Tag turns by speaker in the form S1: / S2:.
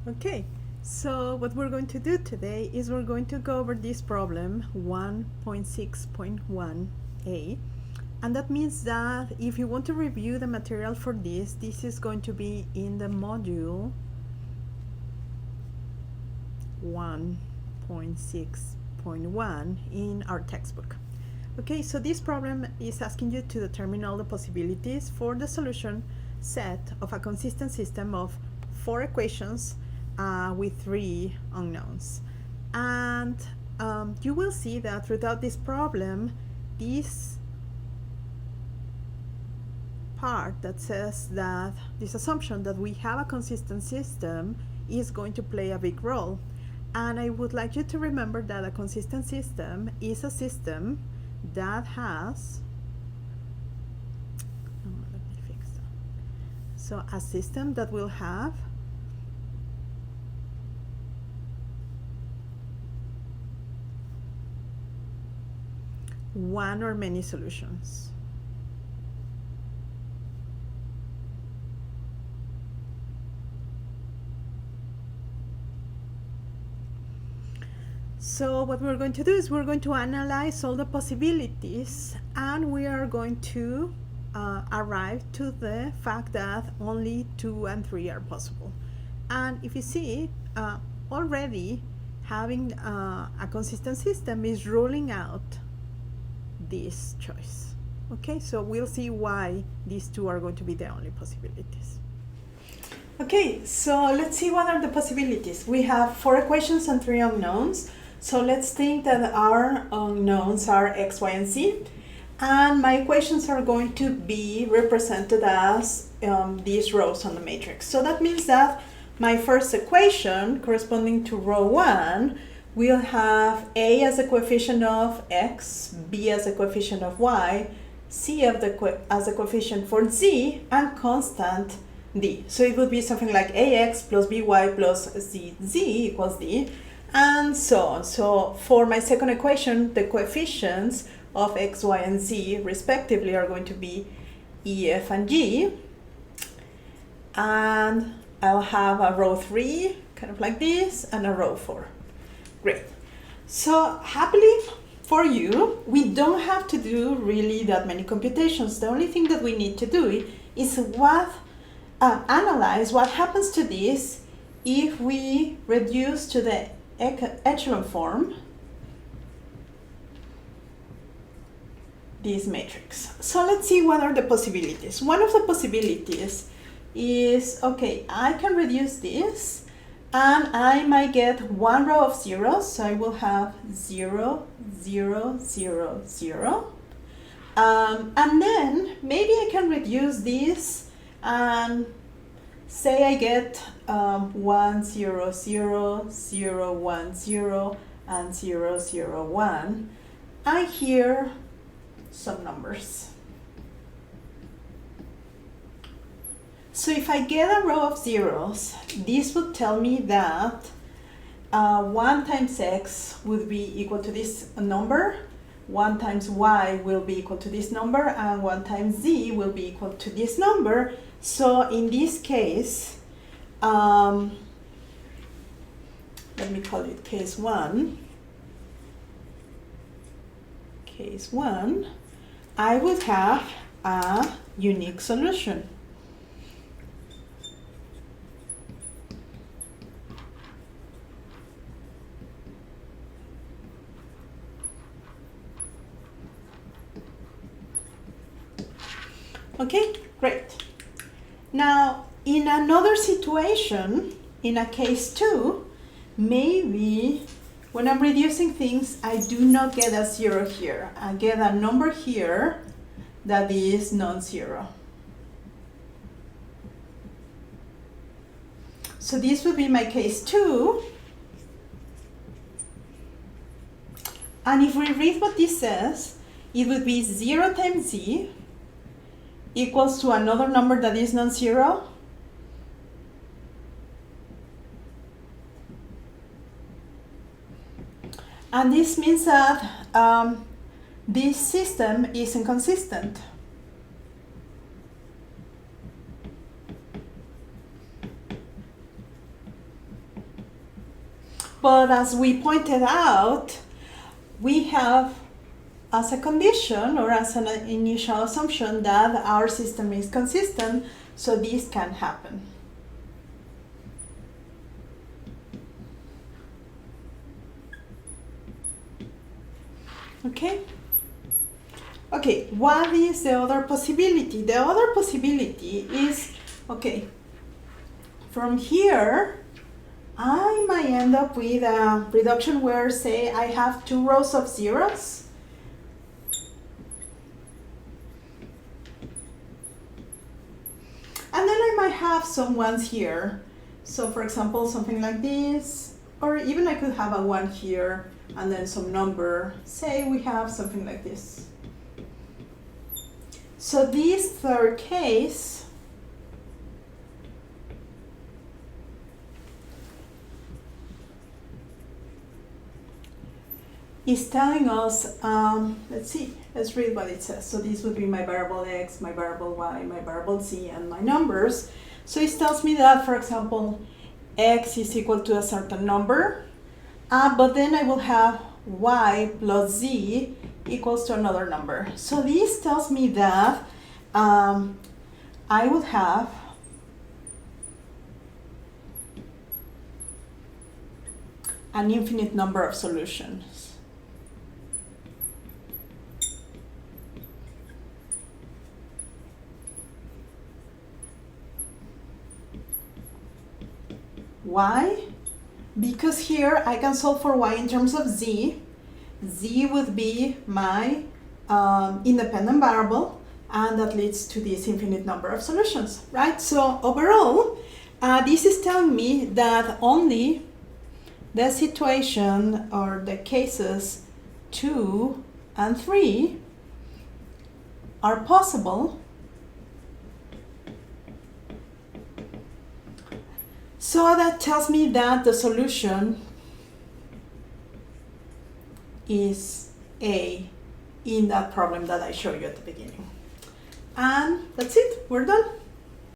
S1: Okay, so what we're going to do today is we're going to go over this problem 1.6.1a, and that means that if you want to review the material for this is going to be in the module 1.6.1 in our textbook. Okay, so this problem is asking you to determine all the possibilities for the solution set of a consistent system of 4 equations with 3 unknowns. And you will see that throughout this problem, this part that says that this assumption that we have a consistent system is going to play a big role. And I would like you to remember that a consistent system is a system that has, let me fix that. So a system that will have one or many solutions. So what we're going to do is we're going to analyze all the possibilities, and we are going to arrive to the fact that only 2 and 3 are possible. And if you see, already having a consistent system is ruling out this choice. Okay, so we'll see why these 2 are going to be the only possibilities. Okay, so let's see what are the possibilities. We have 4 equations and 3 unknowns. So let's think that our unknowns are x, y, and z. And my equations are going to be represented as these rows on the matrix. So that means that my first equation, corresponding to row 1, will have a as a coefficient of x, b as a coefficient of y, c as a coefficient for z, and constant d. So it would be something like ax plus by plus zz equals d, and so on. So for my second equation, the coefficients of x, y, and z respectively are going to be e, f, and g. And I'll have a row 3, kind of like this, and a row 4. Great. So happily for you, we don't have to do really that many computations. The only thing that we need to do is analyze what happens to this if we reduce to the echelon form this matrix. So let's see what are the possibilities. One of the possibilities is, okay, I can reduce this, and I might get one row of zeros, so I will have 0, 0, 0, 0. And then maybe I can reduce this and say I get 1, 0, 0, 0, 1, 0, and 0, 0, 1. I hear some numbers. So if I get a row of zeros, this would tell me that 1 times x would be equal to this number, 1 times y will be equal to this number, and 1 times z will be equal to this number. So in this case, let me call it case 1. Case 1, I would have a unique solution. Okay, great. Now, in another situation, in a case 2, maybe when I'm reducing things, I do not get a 0 here. I get a number here that is non-zero. So this would be my case 2. And if we read what this says, it would be 0 times z equals to another number that is non-zero. And this means that this system is inconsistent. But as we pointed out, we have as a condition or as an initial assumption that our system is consistent, so this can happen. Okay? Okay, what is the other possibility? The other possibility is, okay, from here, I might end up with a reduction where, say, I have 2 rows of zeros. And then I might have some ones here. So for example, something like this, or even I could have a 1 here and then some number. Say we have something like this. So this third case is telling us, let's read what it says. So this would be my variable x, my variable y, my variable z, and my numbers. So it tells me that, for example, x is equal to a certain number, but then I will have y plus z equals to another number. So this tells me that I would have an infinite number of solutions. Why? Because here I can solve for y in terms of z. Z would be my independent variable, and that leads to this infinite number of solutions, right? So overall, this is telling me that only the situation or the cases 2 and 3 are possible. So that tells me that the solution is A in that problem that I showed you at the beginning. And that's it, we're done.